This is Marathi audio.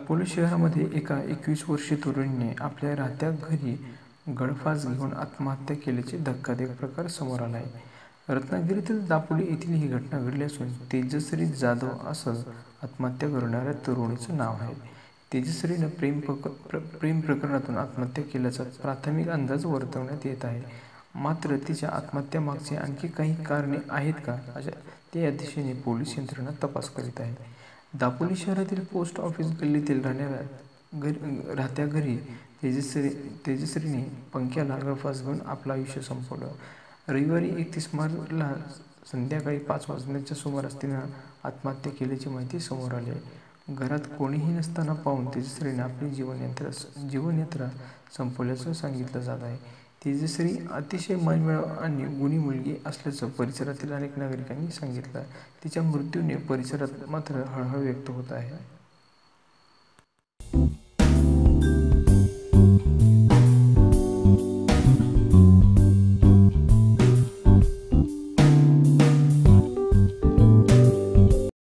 दापोली शहरामध्ये एका 21 वर्षीय तरुणीने आपल्या राहत्या घरी गळफास घेऊन आत्महत्या केल्याचे धक्कादायक प्रकार समोर आला आहे। रत्नागिरीतील दापोली येथील ही घटना घडली असून तेजश्री जाधव असं आत्महत्या करणाऱ्या तरुणीचं नाव आहे। तेजश्रीनं प्रेम प्रकरणातून आत्महत्या केल्याचा प्राथमिक अंदाज वर्तवण्यात येत आहे, मात्र तिच्या आत्महत्येमागची आणखी काही कारणे आहेत का या दिशेने पोलीस यंत्रणा तपास करीत आहे। दापोली शहरातील पोस्ट ऑफिस गल्लीतील राहत्या घरी तेजश्रीने पंख्याला गळफास घेऊन आपलं आयुष्य संपवलं। रविवारी 31 मार्चला संध्याकाळी 5 वाजण्याच्या सुमारास तिनं आत्महत्या केल्याची माहिती समोर आली आहे। घरात कोणीही नसताना पाहून तेजश्रीने आपली जीवनयात्रा संपवल्याचं सांगितलं जात आहे। तेजश्री अतिशय मनमिळाऊ आणि गुणी मुलगी असल्याचं परिसरातील अनेक नागरिकांनी सांगितलं। तिच्या मृत्यूने परिसरात मात्र हळहळ व्यक्त होत आहे।